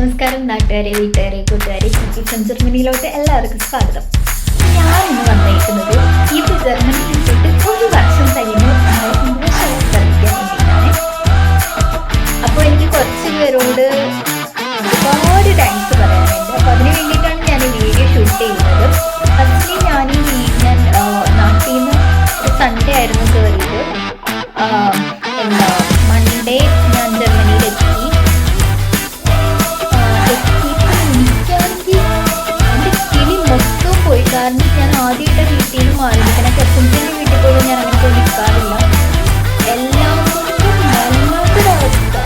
നമസ്കാരം നാട്ടുകാരെ, വീട്ടുകാരെ, കൂട്ടുകാരെ, ജർമ്മനിയിലോട്ട് എല്ലാവർക്കും സ്വാഗതം. ഞാൻ ഇന്ന് വന്നിരിക്കുന്നത് ഇത് ജർമ്മനിയിൽ എത്തിയിട്ട് ഒരു വർഷം കഴിഞ്ഞ് ഇംഗ്ലീഷ് പഠിക്കാൻ വേണ്ടിയിട്ടാണ്. അപ്പോൾ എനിക്ക് കുറച്ച് പേരോട് ഒരുപാട് താങ്ക്സ് പറയാനുണ്ട്. അപ്പോൾ അതിന് വേണ്ടിയിട്ടാണ് ഞാൻ ഈ വീഡിയോ ഷൂട്ട് ചെയ്യുന്നത്. ആക്ച്വലി ഞാൻ നാട്ടിൽ നിന്ന് ഒരു സൺഡേ ആയിരുന്നു കയറിയത്. മൺഡേ ഞാൻ ജർമ്മനിയിലെത്തി. കാരണം ഞാൻ ആദ്യമായിട്ട് വീട്ടിൽ നിന്ന് മാറി നിൽക്കണം. കസിൻസിൻ്റെ വീട്ടിൽ പോലും ഞാൻ അങ്ങനെ പോയി നിൽക്കാറില്ല. എല്ലാം കൊണ്ടും വല്ലാത്തൊരവസ്ഥ.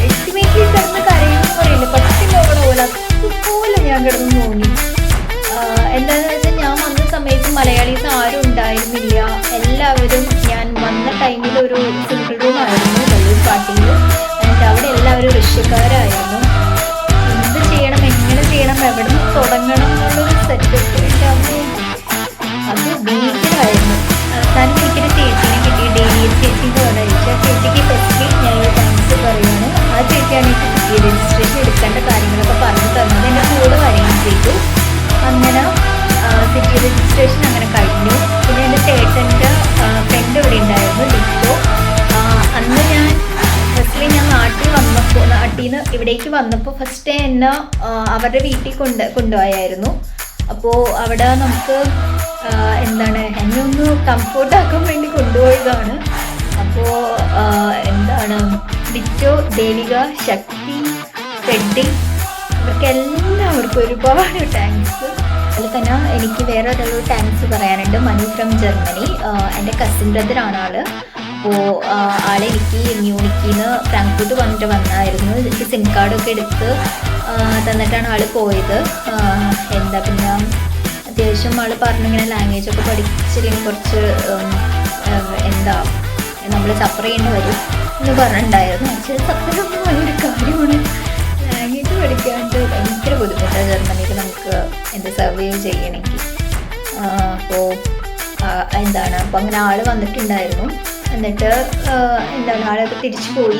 അൾട്ടിമേറ്റ്ലി കിടന്ന് കരയെന്ന് പറയില്ല, പട്ടിലോടെ പോലെ അതുപോലെ ഞാൻ കിടന്ന് തോന്നി. എന്താണെന്ന് വെച്ചാൽ ഞാൻ വന്ന സമയത്ത് മലയാളീസ് ആരും ഉണ്ടായിരുന്നില്ല. എല്ലാവരും ഞാൻ വന്ന ടൈമിൽ ഒരു സിംഗിൾ റൂം ആയിരുന്നു വലിയൊരു പാർട്ടിയിൽ. എന്നിട്ട് അവിടെ എല്ലാവരും റഷ്യക്കാരായിരുന്നു. എന്ത് ചെയ്യണം, എങ്ങനെ ചെയ്യണം, എവിടെ നിന്ന് തുടങ്ങണം എന്നുള്ളൊരു സെറ്റപ്പ് ഉണ്ടാവും. അത് ഭീകരമായിരുന്നു. അവസാനം എനിക്കൊരു ചേച്ചീനെ കിട്ടി, ഡെയിലി ചേച്ചിൻ്റെ അവിടെ അയച്ചു. ആ ചേച്ചിക്ക് ഫസ്റ്റ്ലി ഞാൻ താങ്ക്സ് പറയുകയാണ്. ആ ചേച്ചിയാണ് എനിക്ക് കിട്ടിയത്. രജിസ്ട്രേഷൻ എടുക്കേണ്ട കാര്യങ്ങളൊക്കെ പറഞ്ഞു തന്നത്, എൻ്റെ കൂടെ വരികയും ചെയ്തു. അങ്ങനെ സിറ്റി രജിസ്ട്രേഷൻ അങ്ങനെ കഴിഞ്ഞു. പിന്നെ എൻ്റെ ചേട്ടൻ്റെ ഫ്രണ്ട് ഇവിടെ ഉണ്ടായിരുന്നു, ഡിറ്റോ. അന്ന് ഞാൻ നാട്ടിൽ നിന്ന് ഇവിടേക്ക് വന്നപ്പോൾ ഫസ്റ്റ് എന്നെ അവരുടെ വീട്ടിൽ കൊണ്ടുപോയായിരുന്നു. അപ്പോൾ അവിടെ നമുക്ക് എന്നെ ഒന്ന് കംഫോർട്ടാക്കാൻ വേണ്ടി കൊണ്ടുപോയതാണ്. അപ്പോൾ ഡിറ്റോ, ദേവിക, ശക്തി, ഫ്രെഡി, ഇവർക്കെല്ലാവർക്കും ഒരുപാട് താങ്ക്സ്. അതിൽ തന്നെ എനിക്ക് വേറെ ഒരു താങ്ക്സ് പറയാനുണ്ട്. മനു ഫ്രം ജർമ്മനി, എൻ്റെ കസിൻ ബ്രദറാണ് ആള്. അപ്പോൾ ആളെനിക്ക് മ്യൂണിക്കിൽ നിന്ന് ഫ്രാങ്ക്ഫർട്ട് വന്നായിരുന്നു. എനിക്ക് സിം കാർഡൊക്കെ എടുത്ത് തന്നിട്ടാണ് ആൾ പോയത്. പിന്നെ അത്യാവശ്യം ആൾ പറഞ്ഞിങ്ങനെ ലാംഗ്വേജൊക്കെ പഠിച്ചില്ലെങ്കിൽ കുറച്ച് നമ്മൾ സഫർ ചെയ്യേണ്ടി വരും എന്ന് പറഞ്ഞിട്ടുണ്ടായിരുന്നു. ആക്ച്വലി സഫറൊന്നും വലിയൊരു കാര്യമാണ്. ലാംഗ്വേജ് പഠിക്കാണ്ട് ഭയങ്കര ബുദ്ധിമുട്ടാണ് ജർമ്മനിയിൽ നമുക്ക് സർവൈവ് ചെയ്യണമെങ്കിൽ. അപ്പോൾ അപ്പോൾ അങ്ങനെ ആൾ വന്നിട്ടുണ്ടായിരുന്നു. എന്നിട്ട് ആളൊക്കെ തിരിച്ചു പോയി.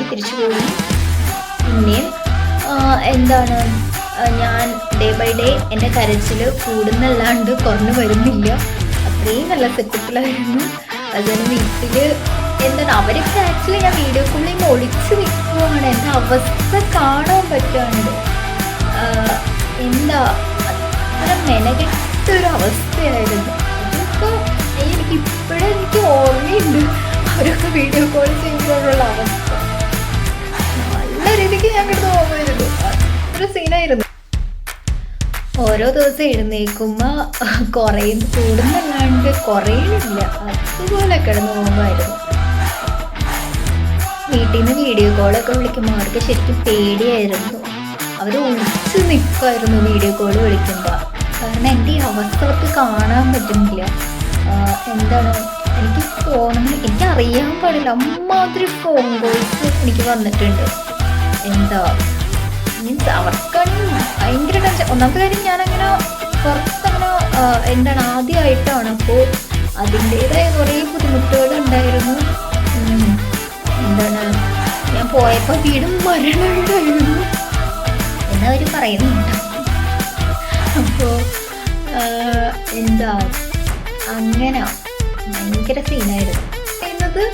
പിന്നെയും ഞാൻ ഡേ ബൈ ഡേ എൻ്റെ കരച്ചിൽ കൂടുന്നല്ലാണ്ട് കുറഞ്ഞു വരുന്നില്ല. അത്രയും നല്ല സെറ്റപ്പിലായിരുന്നു. അതുപോലെ വീട്ടിൽ അവരൊക്കെ ആക്ച്വലി ഞാൻ വീഡിയോ കോളിൽ ഒളിച്ച് നിൽക്കുവാണ്. എൻ്റെ അവസ്ഥ കാണാൻ പറ്റാണ്ട് അത്ര മെനകെട്ടൊരു അവസ്ഥയായിരുന്നു. അതൊക്കെ എനിക്കിപ്പോഴും എനിക്ക് ഓർമ്മയുണ്ട്. അവരൊക്കെ വീഡിയോ കോൾ ചെയ്യുമ്പോഴുള്ള അവസ്ഥ നല്ല രീതിക്ക് ഞാൻ കിടന്ന് പോകുമായിരുന്നു. അത്ര സീനായിരുന്നു. ഓരോ ദിവസം എഴുന്നേൽക്കുമ്പോൾ കൂടുന്നല്ലാണ്ട് കുറയണില്ല. അതുപോലെ കിടന്ന് പോകുമായിരുന്നു. വീട്ടിൽ നിന്ന് വീഡിയോ കോളൊക്കെ വിളിക്കുമ്പോൾ അവർക്ക് ശരിക്കും പേടിയായിരുന്നു. അവർ ഒളിച്ച് നിൽക്കുമായിരുന്നു വീഡിയോ കോൾ വിളിക്കുമ്പോൾ. കാരണം എൻ്റെ ഈ അവസ്ഥ അവർക്ക് കാണാൻ പറ്റുന്നില്ല. എനിക്ക് തോന്നുന്നു, എനിക്കറിയാൻ പാടില്ല, അമ്മാതിരി ഫോൺ കോൾസ് എനിക്ക് വന്നിട്ടുണ്ട്. മീൻസ് അവർക്കാണെങ്കിൽ ഭയങ്കര ടെൻഷൻ. ഒന്നാമത്തെ കാര്യം ഞാനങ്ങനെ പുറത്തങ്ങനെ ആദ്യമായിട്ടാണ്. അപ്പോൾ അതിൻ്റേതായ കുറേ ബുദ്ധിമുട്ടുകൾ ഉണ്ടായിരുന്നു. ഞാൻ പോയപ്പോൾ വീടും മരണമുണ്ടായിരുന്നു എന്നവർ പറയുന്നുണ്ട്. അപ്പോൾ അങ്ങനെ ഭയങ്കര സീനായിരുന്നു. പറയുന്നത്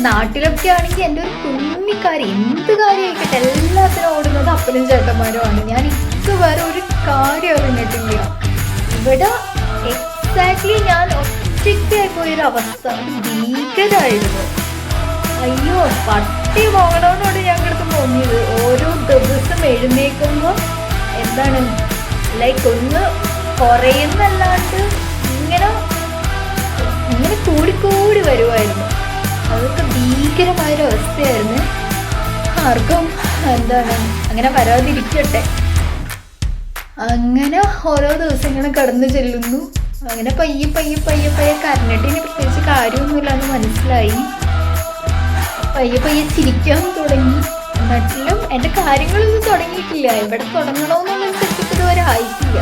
നാട്ടിലൊക്കെ ആണെങ്കിൽ എൻ്റെ ഒരു കുഞ്ഞിക്കാര്യം, എന്ത് കാര്യമായിക്കട്ടെ എല്ലാത്തിനും ഓടുന്നത് അപ്പനും ചേട്ടന്മാരുമാണ്. ഞാൻ ഇതുവരെ ഒരു കാര്യം അറിഞ്ഞിട്ടില്ല. ഇവിടെ എക്സാക്ട്ലി ഞാൻ ഒറ്റയ്ക്കായി പോയൊരു അവസ്ഥ, അത് ഭീകരമായിരുന്നു. അയ്യോ, പട്ടി പോകണമെന്നോട് ഞങ്ങൾക്ക് തോന്നിയത്. ഓരോ ദിവസം എഴുന്നേൽക്കുമ്പോൾ ഒന്ന് കുറയുന്നല്ലാണ്ട് ഇങ്ങനെ കൂടിക്കൂടി വരുമായിരുന്നു. അതൊക്കെ ഭീകരമായൊരു അവസ്ഥയായിരുന്നു. ആർക്കും അങ്ങനെ വരാതിരിക്കട്ടെ. അങ്ങനെ ഓരോ ദിവസങ്ങളും കടന്നു ചെല്ലുന്നു. അങ്ങനെ പയ്യെ കരഞ്ഞിട്ടിന് പ്രത്യേകിച്ച് കാര്യമൊന്നുമില്ല എന്ന് മനസ്സിലായി. പയ്യെ ചിരിക്കാൻ തുടങ്ങി. നാട്ടിലും എൻ്റെ കാര്യങ്ങളൊന്നും തുടങ്ങിയിട്ടില്ല. ഇവിടെ തുടങ്ങണമെന്നുള്ള സെറ്റപ്പ് ഇതുവരെ ആയിട്ടില്ല.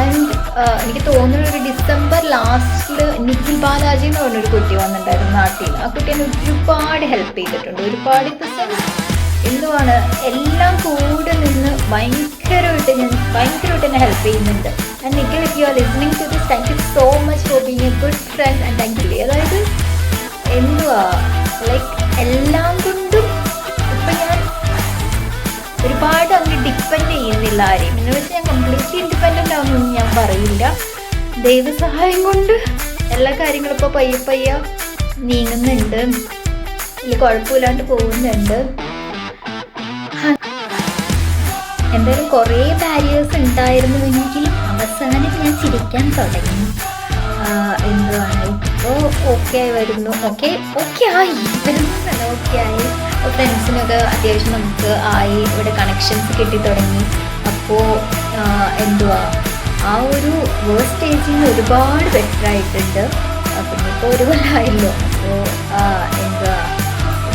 ആൻഡ് എനിക്ക് തോന്നുന്നു ഒരു ഡിസംബർ ലാസ്റ്റിൽ നിഖിൽ ബാലാജി എന്ന് പറഞ്ഞൊരു കുട്ടി വന്നിട്ടുണ്ടായിരുന്നു നാട്ടിൽ. ആ കുട്ടി എന്നെ ഒരുപാട് ഹെൽപ്പ് ചെയ്തിട്ടുണ്ട്. ഒരുപാട് ഇപ്പം എന്ന് എന്തുവാണ് എല്ലാം കൂടെ നിന്ന് ഭയങ്കരമായിട്ട് എന്നെ ഹെൽപ്പ് ചെയ്യുന്നുണ്ട്. And Nikhil, if you are listening to this, thank you so much for being a good friend and thank you. അതായത് എന്തുവാ ലൈക്ക് എല്ലാം കൊണ്ടും ഇപ്പം ഞാൻ ഒരുപാട് അങ്ങ് ഡിപ്പെൻഡ് ചെയ്യുന്നില്ല ആരെയും. എന്ന് വെച്ചാൽ ഞാൻ കംപ്ലീറ്റ്ലി ഇൻഡിപെൻഡൻ്റ് ആവുമെന്ന് ഞാൻ പറയില്ല. ദൈവസഹായം കൊണ്ട് എല്ലാ കാര്യങ്ങളും ഇപ്പോൾ പയ്യെ നീങ്ങുന്നുണ്ട്, വലിയ കുഴപ്പമില്ലാണ്ട് പോകുന്നുണ്ട്. എന്തായാലും കുറേ ബാരിയേഴ്സ് ഉണ്ടായിരുന്നുവെങ്കിലും അവസാനം ഞാൻ ചിരിക്കാൻ തുടങ്ങി. എന്തുവാണ് ഇപ്പോൾ ഓക്കെ ആയി വരുന്നു. ഓക്കെ ആയി വരുന്നതല്ല, ഓക്കെ ആയി. ഫ്രണ്ട്സിനൊക്കെ അത്യാവശ്യം നമുക്ക് ആയി, ഇവിടെ കണക്ഷൻസ് കിട്ടി തുടങ്ങി. അപ്പോൾ എന്തുവാ ആ ഒരു വേഴ്സ്റ്റ് സ്റ്റേജിൽ നിന്ന് ഒരുപാട് ബെറ്റർ ആയിട്ടുണ്ട്. പിന്നെ ഇപ്പോൾ ഒരു കൊല്ലമായല്ലോ. അപ്പോൾ എന്തുവാ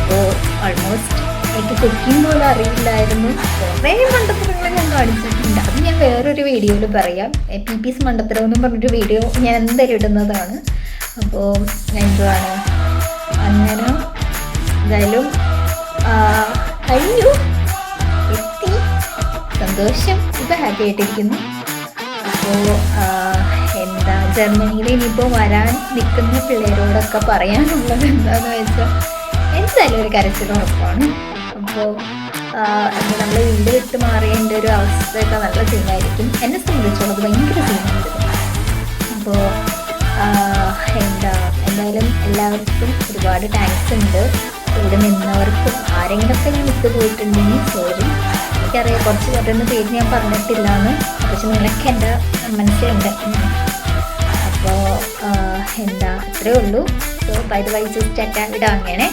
ഇപ്പോൾ ഓൾമോസ്റ്റ് എനിക്ക് കുക്കിംഗ് പോലും അറിയില്ലായിരുന്നു. കുറേ മണ്ടത്തരങ്ങൾ ഞാൻ കാണിച്ചിട്ടുണ്ട്. അത് ഞാൻ വേറൊരു വീഡിയോയിൽ പറയാം. PP's മണ്ടത്തരം എന്നും പറഞ്ഞൊരു വീഡിയോ ഞാൻ എന്തായാലും ഇടുന്നതാണ്. അപ്പോൾ എന്തുവാണ് അങ്ങനെ എന്തായാലും കഴിഞ്ഞു, എത്തി, സന്തോഷം, ഇപ്പോൾ ഹാപ്പി ആയിട്ടിരിക്കുന്നു. അപ്പോൾ എന്താ ജർമ്മനിയിൽ ഇനിയിപ്പോൾ വരാൻ നിൽക്കുന്ന പിള്ളേരോടൊക്കെ പറയാനുള്ളത് എന്താണെന്ന് വെച്ചാൽ എന്തായാലും ഒരു കരച്ചിൽ ഉറപ്പാണ്. അപ്പോൾ എന്താ നമ്മൾ വീട് വിട്ട് മാറേണ്ട ഒരു അവസ്ഥയൊക്കെ നല്ല സീനായിരിക്കും. എന്നെ സംബന്ധിച്ചുള്ളത് ഭയങ്കര സീനായിരുന്നു. അപ്പോൾ എന്തായാലും എല്ലാവർക്കും ഒരുപാട് താങ്ക്സ് ഉണ്ട്. ഇവിടെ നിന്നവർക്കും ആരെങ്കിലുമൊക്കെ ഞാൻ വിട്ടുപോയിട്ടുണ്ടെങ്കിൽ സോറി. എനിക്കറിയാം കുറച്ച് പേരുടെ പേര് ഞാൻ പറഞ്ഞിട്ടില്ലാന്ന്, പക്ഷെ നിങ്ങളൊക്കെ എൻ്റെ മനസ്സിലുണ്ട്. അപ്പോൾ അത്രയേ ഉള്ളൂ. So by the way just tata, വിടാം അങ്ങനെ.